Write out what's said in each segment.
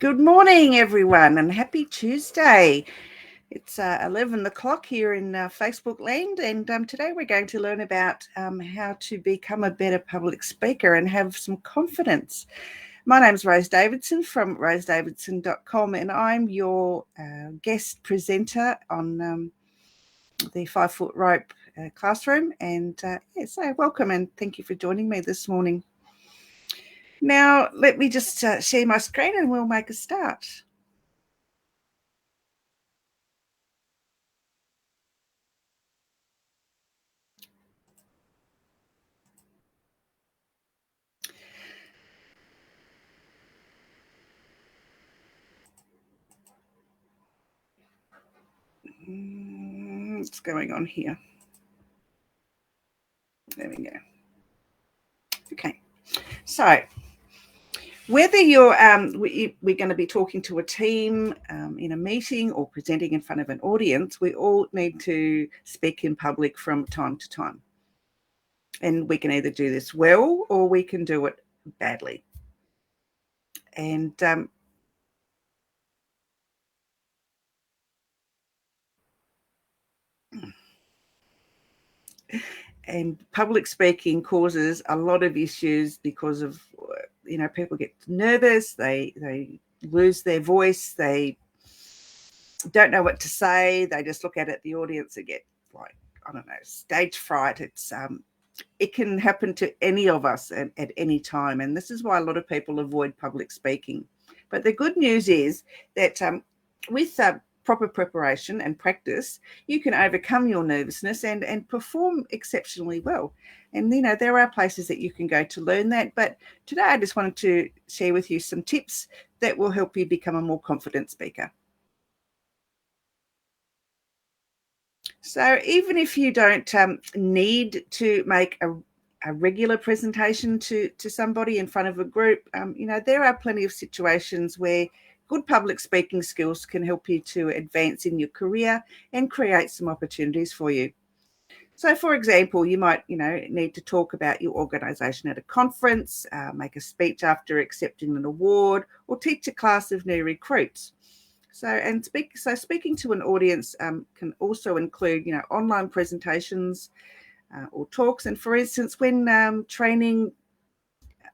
Good morning, everyone, and happy Tuesday. It's 11 o'clock here in Facebook land, and today we're going to learn about how to become a better public speaker and have some confidence. My name's Rose-Davidson from rosedavidson.com, and I'm your guest presenter on the 5 Foot Rope classroom. And so welcome and thank you for joining me this morning. Now, let me just share my screen and we'll make a start. What's going on here? There we go. Okay. So, whether you're we're going to be talking to a team in a meeting or presenting in front of an audience, we all need to speak in public from time to time. And we can either do this well or we can do it badly. And public speaking causes a lot of issues because of, people get nervous, they lose their voice, they don't know what to say, they just look at the audience and get stage fright. It can happen to any of us at any time, and this is why a lot of people avoid public speaking. But the good news is that with proper preparation and practice, you can overcome your nervousness and perform exceptionally well. And there are places that you can go to learn that, but today I just wanted to share with you some tips that will help you become a more confident speaker. So even if you don't need to make a regular presentation to somebody in front of a group, there are plenty of situations where good public speaking skills can help you to advance in your career and create some opportunities for you. So, for example, you might, need to talk about your organisation at a conference, make a speech after accepting an award, or teach a class of new recruits. So speaking to an audience can also include, online presentations or talks. And for instance, when training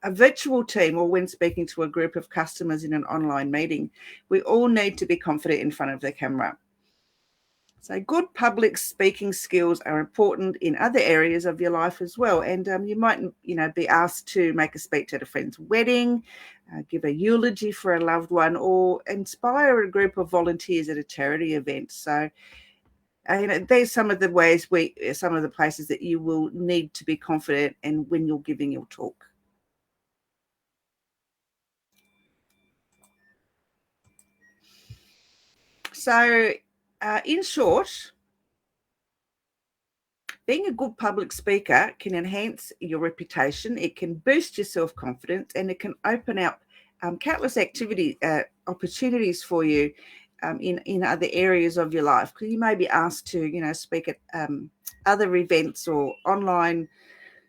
a virtual team or when speaking to a group of customers in an online meeting, we all need to be confident in front of the camera. So good public speaking skills are important in other areas of your life as well. And you might, be asked to make a speech at a friend's wedding, give a eulogy for a loved one, or inspire a group of volunteers at a charity event. So, there's some of the places that you will need to be confident in when you're giving your talk. So, in short, being a good public speaker can enhance your reputation, it can boost your self-confidence, and it can open up countless opportunities for you in other areas of your life. Because you may be asked to, speak at other events or online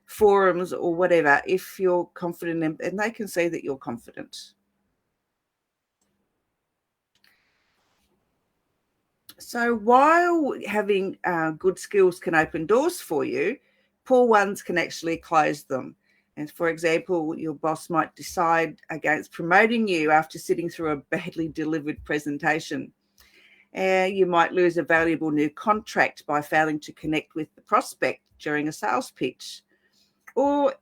forums or whatever if you're confident and they can see that you're confident. So while having good skills can open doors for you, poor ones can actually close them. And for example, your boss might decide against promoting you after sitting through a badly delivered presentation. You might lose a valuable new contract by failing to connect with the prospect during a sales pitch. Or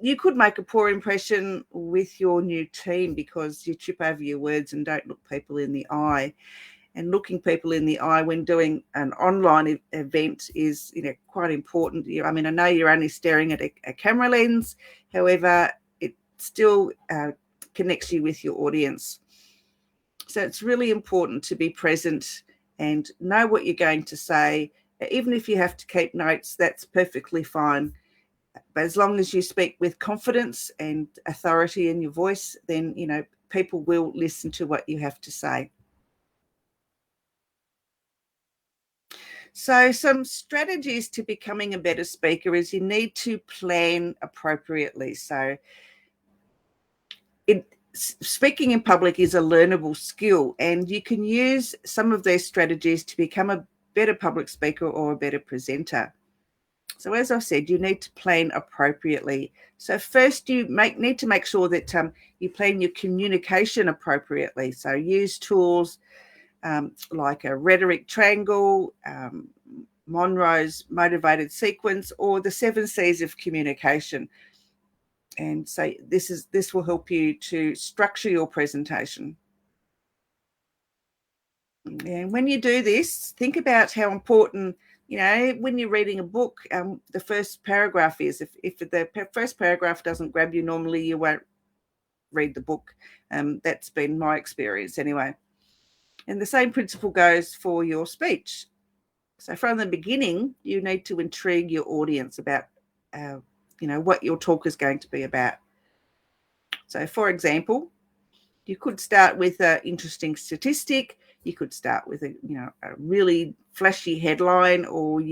you could make a poor impression with your new team because you trip over your words and don't look people in the eye. And looking people in the eye when doing an online event is, quite important. I know you're only staring at a camera lens. However, it still connects you with your audience. So it's really important to be present and know what you're going to say. Even if you have to keep notes, that's perfectly fine. But as long as you speak with confidence and authority in your voice, then, people will listen to what you have to say. So some strategies to becoming a better speaker is you need to plan appropriately. So speaking in public is a learnable skill, and you can use some of these strategies to become a better public speaker or a better presenter. So as I said, you need to plan appropriately. So first you need to make sure that you plan your communication appropriately. So use tools like a rhetoric triangle, Monroe's motivated sequence, or the 7 C's of communication. And so this will help you to structure your presentation. And when you do this, think about how important, when you're reading a book, the first paragraph is. If the first paragraph doesn't grab you, normally you won't read the book. That's been my experience anyway. And the same principle goes for your speech. So from the beginning, you need to intrigue your audience about, what your talk is going to be about. So, for example, you could start with an interesting statistic. You could start with a really flashy headline, or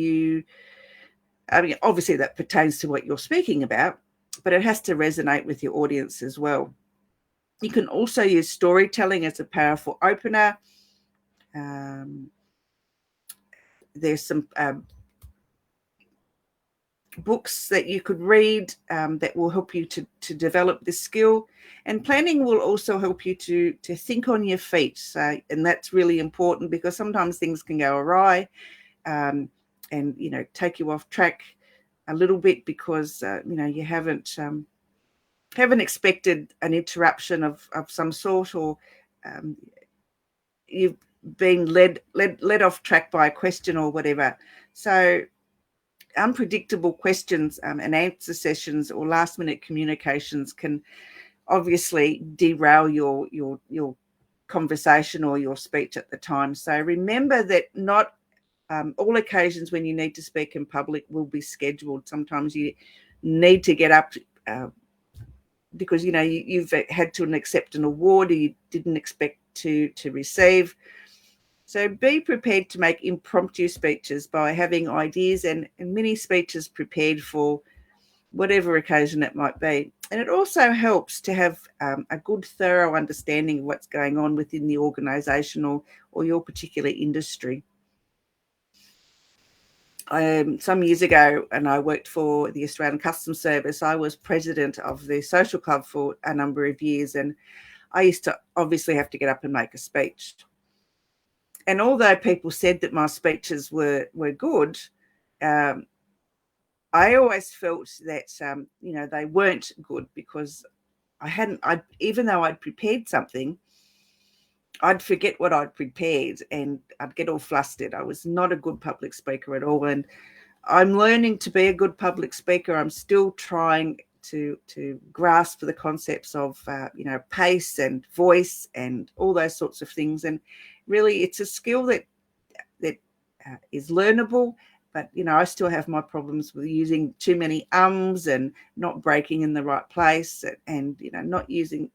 obviously that pertains to what you're speaking about, but it has to resonate with your audience as well. You can also use storytelling as a powerful opener. There's some books that you could read that will help you to develop this skill. And planning will also help you to think on your feet. So, and that's really important, because sometimes things can go awry and take you off track a little bit, because you haven't expected an interruption of some sort, or you've been led off track by a question or whatever. So unpredictable questions and answer sessions or last minute communications can obviously derail your conversation or your speech at the time. So remember that not all occasions when you need to speak in public will be scheduled. Sometimes you need to get up because you've had to accept an award or you didn't expect to receive. So be prepared to make impromptu speeches by having ideas and mini speeches prepared for whatever occasion it might be. And it also helps to have a good, thorough understanding of what's going on within the organisation or your particular industry. Some years ago, and I worked for the Australian Customs Service, I was president of the social club for a number of years, and I used to obviously have to get up and make a speech. And although people said that my speeches were good, I always felt that they weren't good, because even though I'd prepared something, I'd forget what I'd prepared and I'd get all flustered. I was not a good public speaker at all, and I'm learning to be a good public speaker. I'm still trying to grasp the concepts of pace and voice and all those sorts of things. And really, it's a skill that is learnable. But I still have my problems with using too many ums and not breaking in the right place, and not using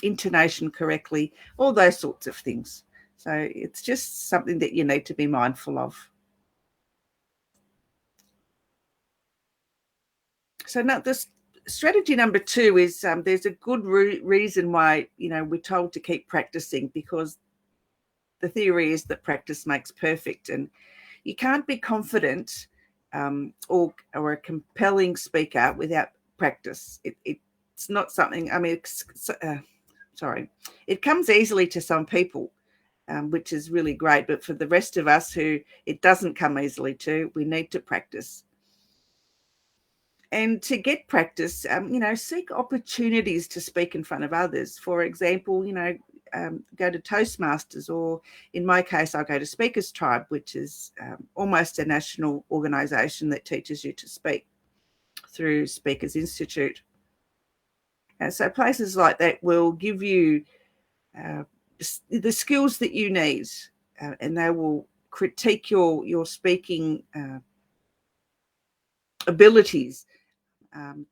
intonation correctly, all those sorts of things. So it's just something that you need to be mindful of. So now this strategy number 2 is there's a good reason why we're told to keep practicing, because the theory is that practice makes perfect, and you can't be confident or a compelling speaker without practice. It's not something. It comes easily to some people, which is really great, but for the rest of us who it doesn't come easily to, we need to practice. And to get practice, seek opportunities to speak in front of others. For example, go to Toastmasters, or in my case, I'll go to Speakers Tribe, which is almost a national organisation that teaches you to speak through Speakers Institute. And so places like that will give you the skills that you need, and they will critique your speaking abilities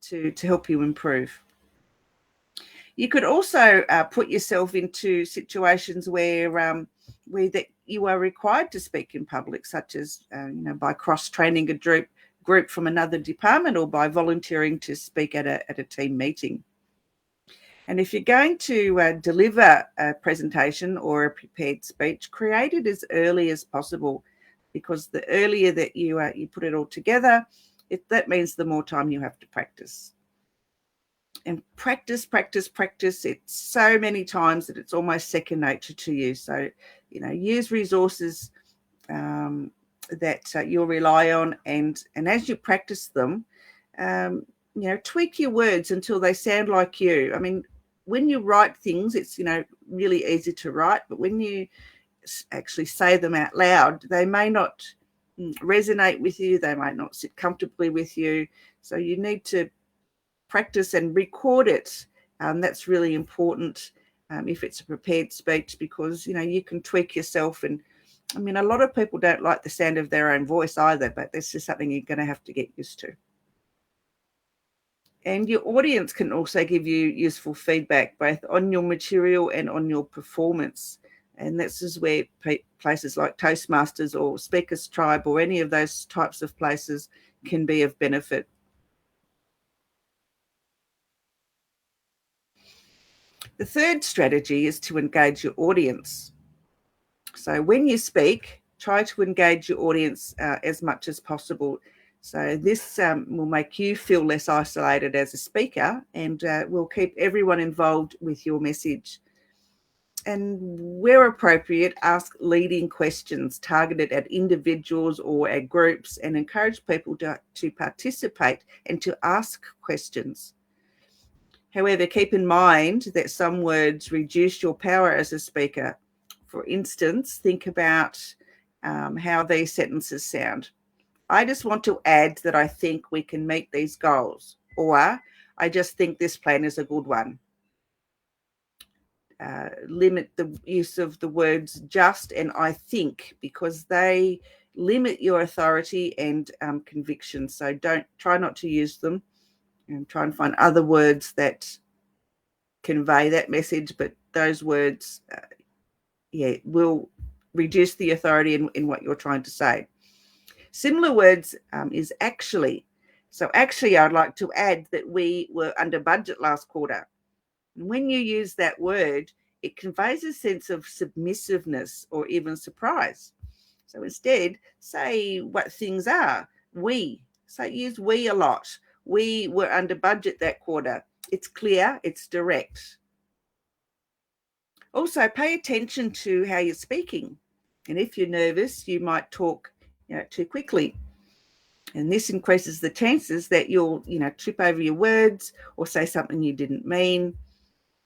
to help you improve. You could also put yourself into situations where that you are required to speak in public, such as by cross-training a group from another department, or by volunteering to speak at a team meeting. And if you're going to deliver a presentation or a prepared speech, create it as early as possible, because the earlier that you put it all together, that means the more time you have to practice. And practice. It's so many times that it's almost second nature to you. So, use resources that you'll rely on, and as you practice them, tweak your words until they sound like you. I mean, when you write things, it's really easy to write, but when you actually say them out loud, they may not resonate with you, they might not sit comfortably with you. So you need to practice and record it. That's really important if it's a prepared speech, because you can tweak yourself. And I mean, a lot of people don't like the sound of their own voice either, but this is something you're going to have to get used to. And your audience can also give you useful feedback, both on your material and on your performance. And this is where places like Toastmasters or Speakers Tribe or any of those types of places can be of benefit. The third strategy is to engage your audience. So when you speak, try to engage your audience as much as possible. So this will make you feel less isolated as a speaker, and will keep everyone involved with your message. And where appropriate, ask leading questions targeted at individuals or at groups, and encourage people to participate and to ask questions. However, keep in mind that some words reduce your power as a speaker. For instance, think about how these sentences sound. I just want to add that I think we can meet these goals, or I just think this plan is a good one. Limit the use of the words just and I think, because they limit your authority and conviction. So try not to use them, and try and find other words that convey that message. But those words, will reduce the authority in what you're trying to say. Similar words is actually. So actually, I'd like to add that we were under budget last quarter. And when you use that word, it conveys a sense of submissiveness or even surprise. So instead, say what things are. We. So use we a lot. We were under budget that quarter. It's clear, it's direct. Also, pay attention to how you're speaking. And if you're nervous, you might talk too quickly. And this increases the chances that you'll trip over your words or say something you didn't mean.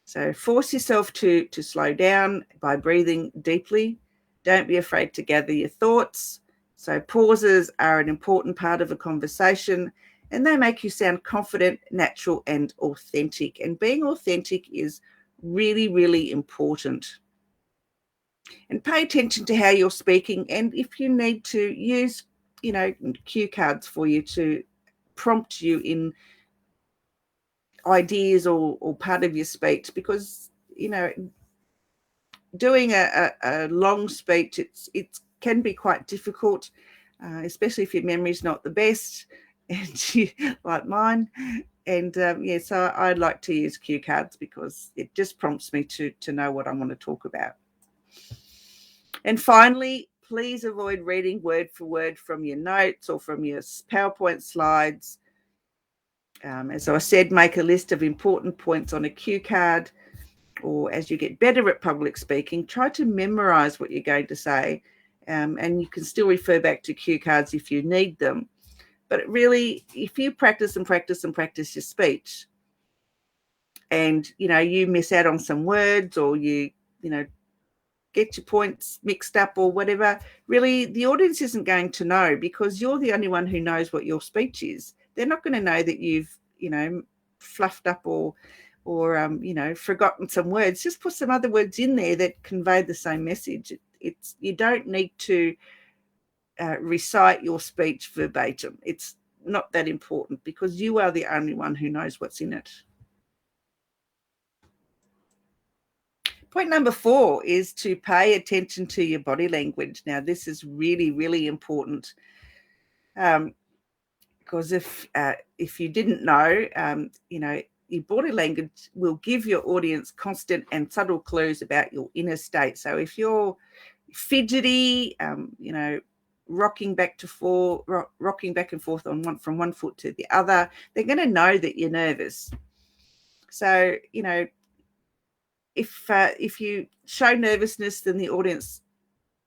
So force yourself to slow down by breathing deeply. Don't be afraid to gather your thoughts. So pauses are an important part of a conversation, and they make you sound confident, natural, and authentic. And being authentic is really, really important. And pay attention to how you're speaking. And if you need to, use, cue cards for you to prompt you in ideas or part of your speech, because, doing a long speech, it can be quite difficult, especially if your memory's not the best, and like mine. And so I'd like to use cue cards because it just prompts me to know what I want to talk about. And finally, please avoid reading word for word from your notes or from your PowerPoint slides. As I said, make a list of important points on a cue card, or as you get better at public speaking, try to memorize what you're going to say. And you can still refer back to cue cards if you need them. But really, if you practice and practice and practice your speech, and you miss out on some words, or you get your points mixed up or whatever, really the audience isn't going to know, because you're the only one who knows what your speech is. They're not going to know that you've fluffed up or forgotten some words. Just put some other words in there that convey the same message. You don't need to recite your speech verbatim. It's not that important, because you are the only one who knows what's in it. Point number 4 is to pay attention to your body language. Now, this is really, really important, because if you didn't know, your body language will give your audience constant and subtle clues about your inner state. So if you're fidgety, rocking back and forth from one foot to the other, they're going to know that you're nervous. So if you show nervousness, then the audience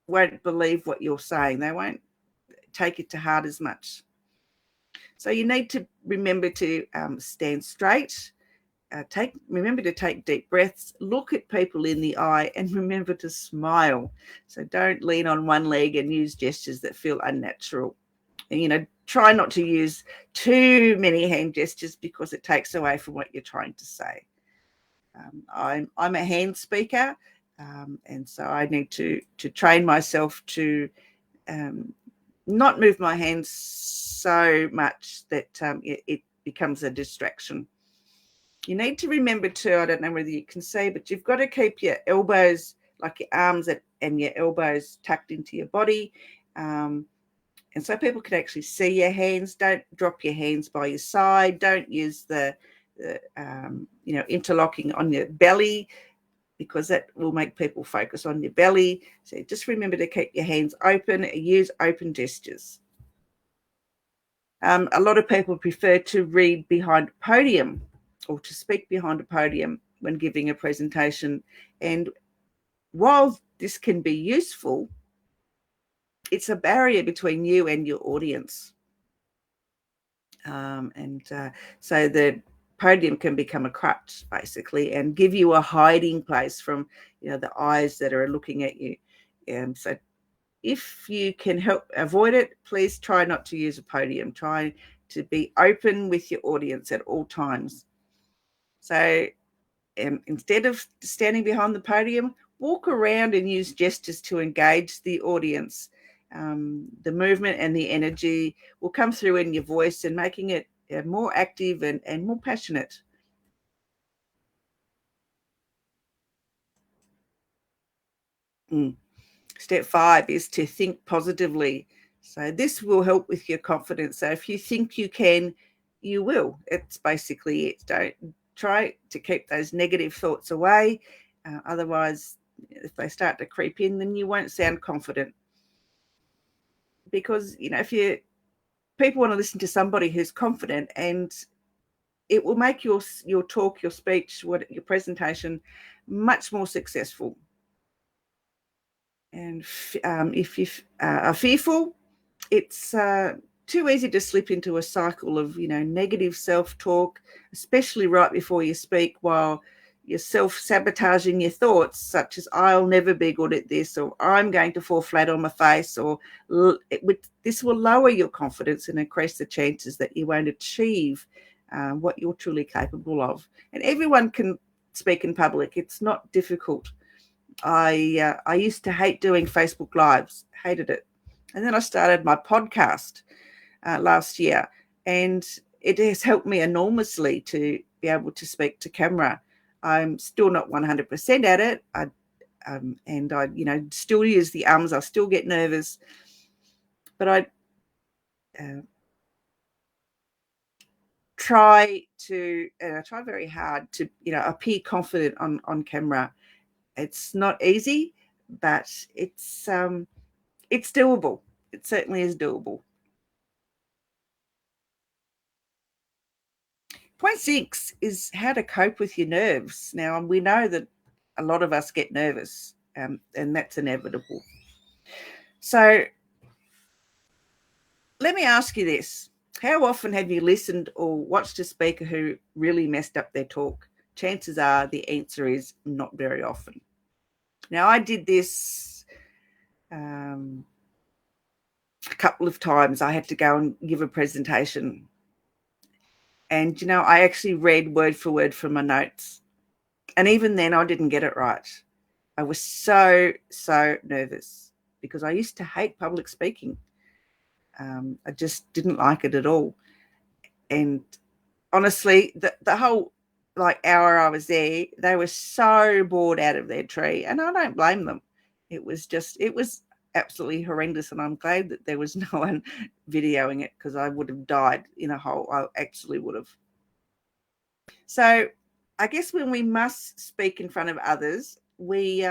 won't believe what you're saying. They won't take it to heart as much. So you need to remember to stand straight. Remember to take deep breaths, look at people in the eye, and remember to smile. So don't lean on one leg and use gestures that feel unnatural. And, try not to use too many hand gestures because it takes away from what you're trying to say. I'm a hand speaker, and so I need to train myself to not move my hands so much that it becomes a distraction. You need to remember too, I don't know whether you can see, but you've got to keep your elbows, like your arms and your elbows, tucked into your body. And so people can actually see your hands. Don't drop your hands by your side. Don't use the interlocking on your belly, because that will make people focus on your belly. So just remember to keep your hands open, use open gestures. A lot of people prefer to read behind a podium or to speak behind a podium when giving a presentation. And while this can be useful, it's a barrier between you and your audience. So the podium can become a crutch, basically, and give you a hiding place from the eyes that are looking at you. So if you can help avoid it, please try not to use a podium. Try to be open with your audience at all times. So instead of standing behind the podium, walk around and use gestures to engage the audience. The movement and the energy will come through in your voice and making it more active and more passionate. Step 5 is to think positively. So this will help with your confidence. So if you think you can, you will. It's basically it. Don't try to keep those negative thoughts away. Otherwise, if they start to creep in, then you won't sound confident. Because, if people want to listen to somebody who's confident, and it will make your talk, your speech, your presentation much more successful. And if you are fearful, it's too easy to slip into a cycle of negative self-talk, especially right before you speak, while you're self-sabotaging your thoughts, such as I'll never be good at this, or I'm going to fall flat on my face, or this will lower your confidence and increase the chances that you won't achieve what you're truly capable of. And everyone can speak in public. It's not difficult. I used to hate doing Facebook Lives, hated it. And then I started my podcast last year, and it has helped me enormously to be able to speak to camera. I'm still not 100% at it. I still use the ums. I still get nervous, but I try very hard to appear confident on camera. It's not easy, but it's doable. It certainly is doable. Point 6 is how to cope with your nerves. Now, we know that a lot of us get nervous, and that's inevitable. So let me ask you this. How often have you listened or watched a speaker who really messed up their talk? Chances are the answer is not very often. Now, I did this a couple of times. I had to go and give a presentation. And, I actually read word for word from my notes. And even then, I didn't get it right. I was so nervous because I used to hate public speaking. I just didn't like it at all. And honestly, the whole hour I was there, they were so bored out of their tree. And I don't blame them. It was absolutely horrendous. And I'm glad that there was no one videoing it, because I would have died in a hole. I actually would have. So I guess when we must speak in front of others, we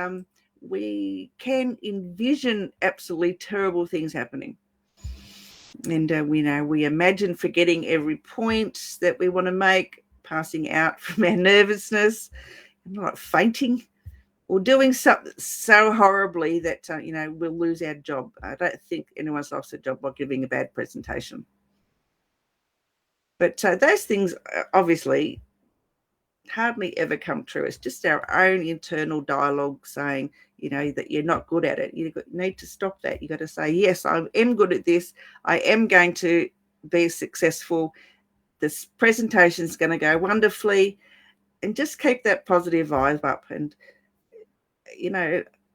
can envision absolutely terrible things happening. And we imagine forgetting every point that we want to make, passing out from our nervousness, like fainting, or doing something so horribly that we'll lose our job. I don't think anyone's lost a job by giving a bad presentation. But those things obviously hardly ever come true. It's just our own internal dialogue saying, that you're not good at it. You need to stop that. You got to say, yes, I am good at this. I am going to be successful. This presentation is going to go wonderfully, and just keep that positive vibe up. And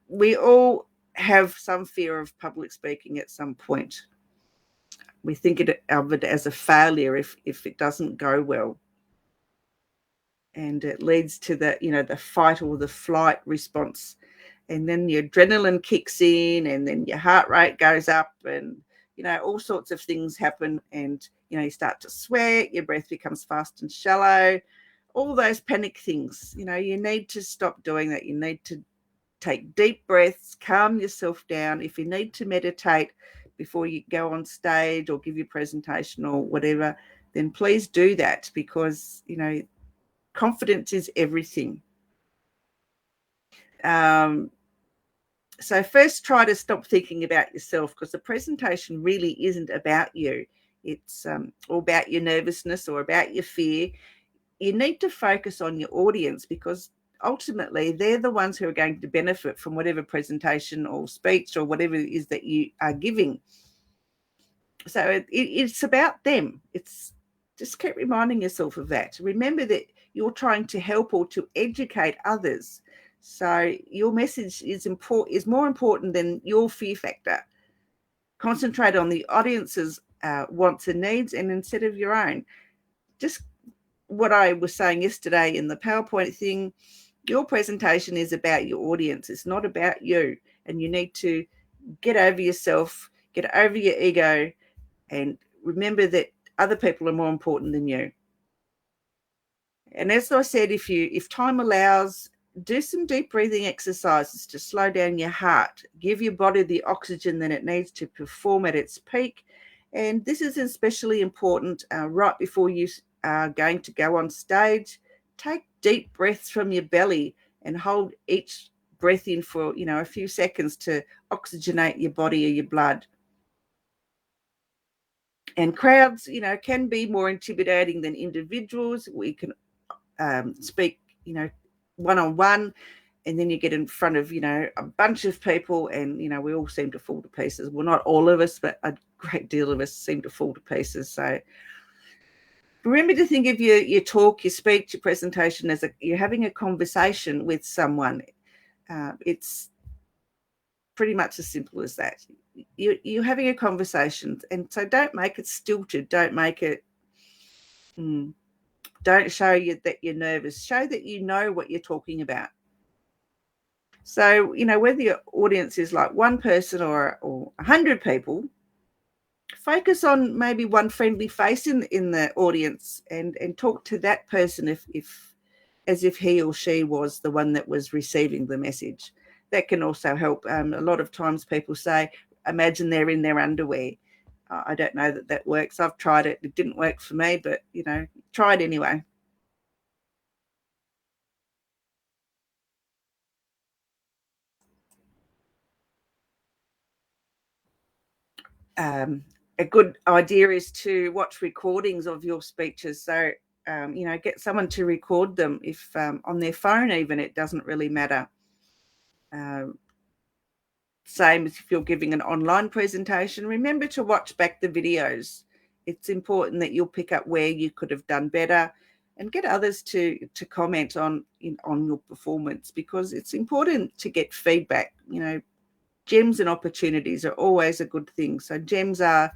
we all have some fear of public speaking at some point. We think of it as a failure if it doesn't go well. And it leads to the fight or the flight response. And then your adrenaline kicks in, and then your heart rate goes up, and, all sorts of things happen. And, you start to sweat, your breath becomes fast and shallow, all those panic things. You need to stop doing that. You need to take deep breaths, calm yourself down. If you need to meditate before you go on stage or give your presentation or whatever, then please do that, because, confidence is everything. So first, try to stop thinking about yourself, because the presentation really isn't about you. It's all about your nervousness or about your fear. You need to focus on your audience, because ultimately they're the ones who are going to benefit from whatever presentation or speech or whatever it is that you are giving. So it's about them. It's just keep reminding yourself of that. Remember that you're trying to help or to educate others. So your message is more important than your fear factor. Concentrate on the audience's wants and needs, and instead of your own. Just what I was saying yesterday in the PowerPoint thing, your presentation is about your audience. It's not about you. And you need to get over yourself, get over your ego, and remember that other people are more important than you. And as I said, if time allows, do some deep breathing exercises to slow down your heart, give your body the oxygen that it needs to perform at its peak. And this is especially important right before you are going to go on stage. Take deep breaths from your belly and hold each breath in for, a few seconds to oxygenate your body or your blood. And crowds, can be more intimidating than individuals. We can speak, one-on-one, and then you get in front of, a bunch of people, and, we all seem to fall to pieces. Well, not all of us, but a great deal of us seem to fall to pieces. So remember to think of your talk, your speech, your presentation as you're having a conversation with someone. It's pretty much as simple as that. You're having a conversation, and so don't make it stilted. Don't make it... Don't show you that you're nervous. Show that you know what you're talking about. So, whether your audience is like one person or 100 people, focus on maybe one friendly face in the audience, and talk to that person as if he or she was the one that was receiving the message. That can also help. A lot of times people say, imagine they're in their underwear. I don't know that works. I've tried it. It didn't work for me, but, try it anyway. A good idea is to watch recordings of your speeches. So, get someone to record them. If on their phone even, it doesn't really matter. Same as if you're giving an online presentation, remember to watch back the videos. It's important that you'll pick up where you could have done better, and get others to comment on your performance, because it's important to get feedback. Gems and opportunities are always a good thing. So gems are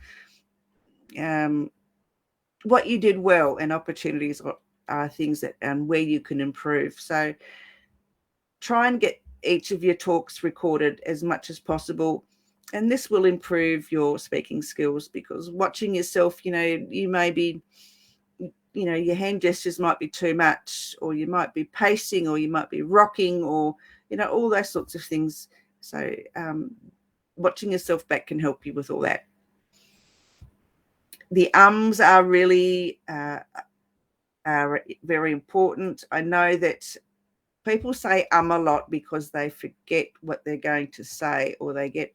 what you did well, and opportunities are things that where you can improve. So try and get each of your talks recorded as much as possible, and this will improve your speaking skills, because watching yourself, you may be your hand gestures might be too much, or you might be pacing, or you might be rocking, or, all those sorts of things. So watching yourself back can help you with all that. The ums are really are very important. I know that people say a lot because they forget what they're going to say, or they get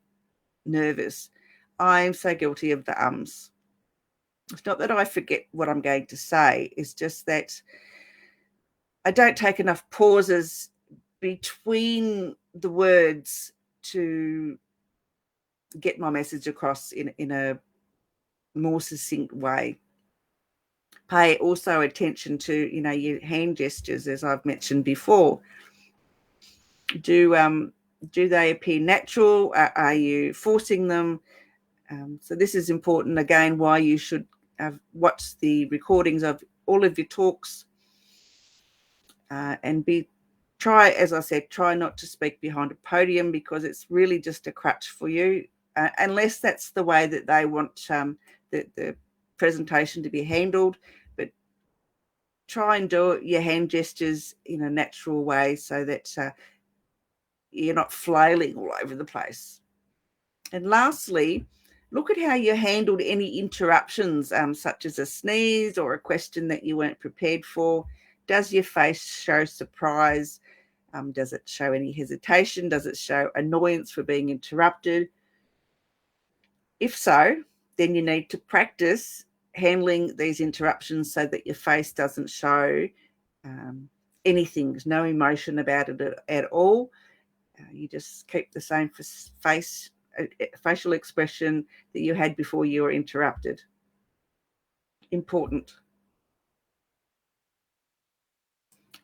nervous. I'm so guilty of the ums. It's not that I forget what I'm going to say. It's just that I don't take enough pauses between the words to get my message across in a more succinct way. Pay also attention to, your hand gestures, as I've mentioned before. Do they appear natural? Are you forcing them? So this is important, again, why you should watch the recordings of all of your talks and try, as I said, try not to speak behind a podium, because it's really just a crutch for you, unless that's the way that they want the presentation to be handled. But try and do your hand gestures in a natural way, so that you're not flailing all over the place. And lastly, look at how you handled any interruptions, such as a sneeze or a question that you weren't prepared for. Does your face show surprise? Does it show any hesitation? Does it show annoyance for being interrupted? If so, then you need to practice handling these interruptions so that your face doesn't show anything. There's no emotion about it at all. You just keep the same facial expression that you had before you were interrupted. Important.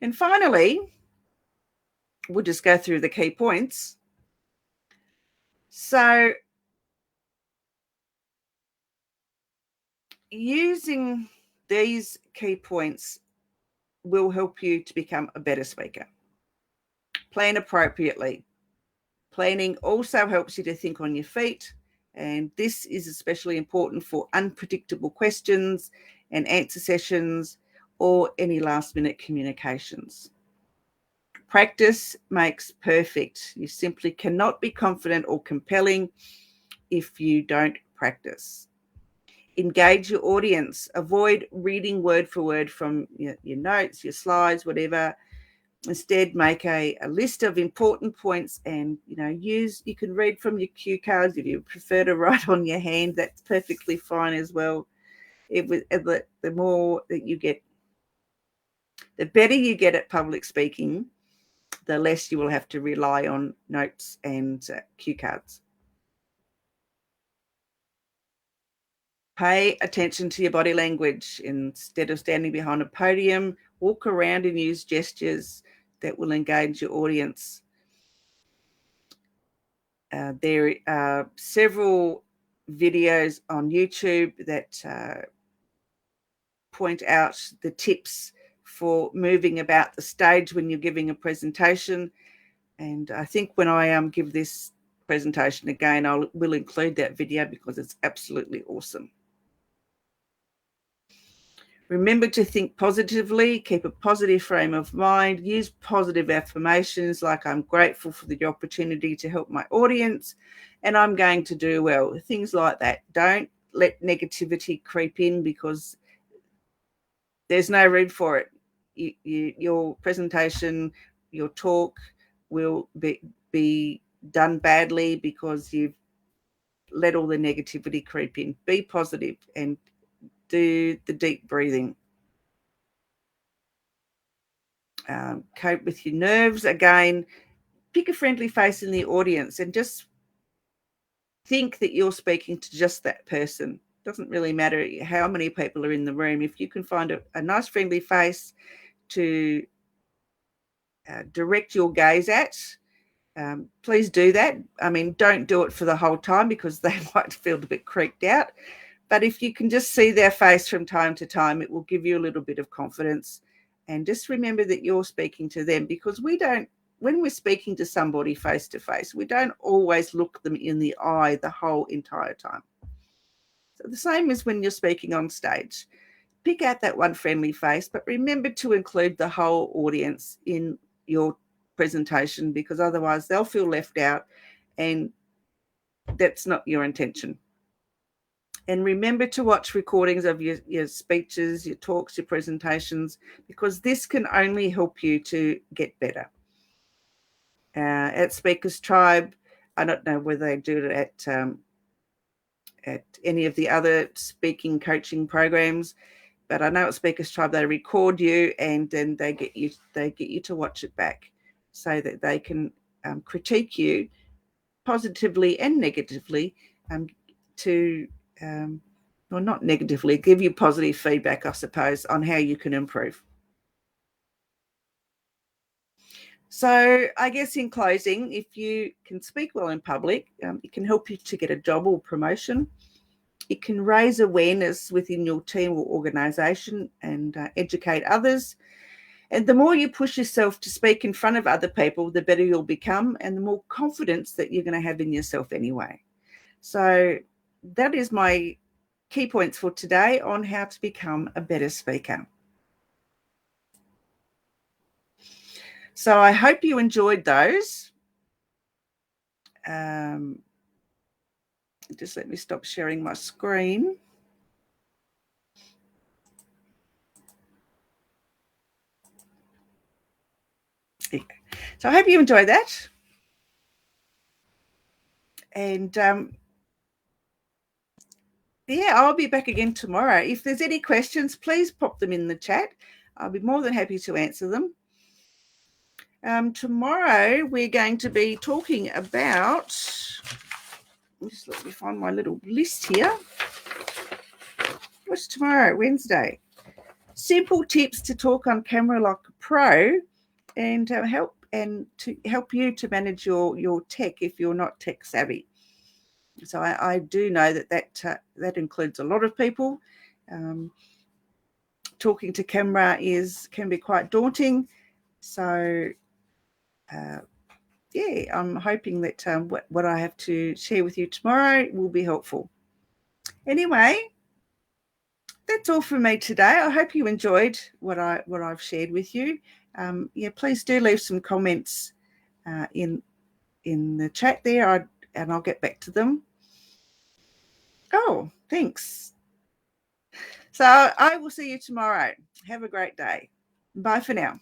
And finally, we'll just go through the key points. So using these key points will help you to become a better speaker. Plan appropriately. Planning also helps you to think on your feet, and this is especially important for unpredictable questions and answer sessions, or any last-minute communications. Practice makes perfect. You simply cannot be confident or compelling if you don't practice. Engage your audience. Avoid reading word for word from your notes, your slides, whatever. Instead, make a list of important points, and you can read from your cue cards. If you prefer to write on your hand, that's perfectly fine as well. The more that you get, the better you get at public speaking, the less you will have to rely on notes and cue cards. Pay attention to your body language. Instead of standing behind a podium, walk around and use gestures that will engage your audience. There are several videos on YouTube that point out the tips for moving about the stage when you're giving a presentation. And I think when I give this presentation again, we'll include that video, because it's absolutely awesome. Remember to think positively, keep a positive frame of mind, use positive affirmations like I'm grateful for the opportunity to help my audience, and I'm going to do well. Things like that. Don't let negativity creep in, because there's no room for it. Your presentation, your talk will be done badly because you've let all the negativity creep in. Be positive and do the deep breathing. Cope with your nerves. Again, pick a friendly face in the audience and just think that you're speaking to just that person. Doesn't really matter how many people are in the room. If you can find a nice friendly face to direct your gaze at, please do that. I mean, don't do it for the whole time, because they might feel a bit creeped out. But if you can just see their face from time to time, it will give you a little bit of confidence. And just remember that you're speaking to them, because when we're speaking to somebody face to face, we don't always look them in the eye the whole entire time. So the same as when you're speaking on stage. pick out that one friendly face, but remember to include the whole audience in your presentation, because otherwise they'll feel left out, and that's not your intention. And remember to watch recordings of your speeches, your talks, your presentations, because this can only help you to get better. At Speakers Tribe, I don't know whether they do it at any of the other speaking coaching programs, but I know at Speakers Tribe they record you, and then they get you to watch it back, so that they can critique you positively and negatively, or not negatively, give you positive feedback, I suppose, on how you can improve. So I guess in closing, if you can speak well in public, it can help you to get a job or promotion. It can raise awareness within your team or organisation and educate others. And the more you push yourself to speak in front of other people, the better you'll become, and the more confidence that you're going to have in yourself anyway. So that is my key points for today on how to become a better speaker. So I hope you enjoyed those. Just let me stop sharing my screen. So I hope you enjoyed that. And yeah, I'll be back again tomorrow. If there's any questions, please pop them in the chat. I'll be more than happy to answer them. Tomorrow we're going to be talking about, just let me find my little list here. What's tomorrow? Wednesday. Simple tips to talk on camera like a pro, and to help you to manage your tech if you're not tech savvy. So I do know that includes a lot of people. Talking to camera can be quite daunting. So yeah, I'm hoping that what I have to share with you tomorrow will be helpful. Anyway, that's all from me today. I hope you enjoyed what I've shared with you. Yeah, please do leave some comments in the chat there, and I'll get back to them. Oh, thanks. So I will see you tomorrow. Have a great day. Bye for now.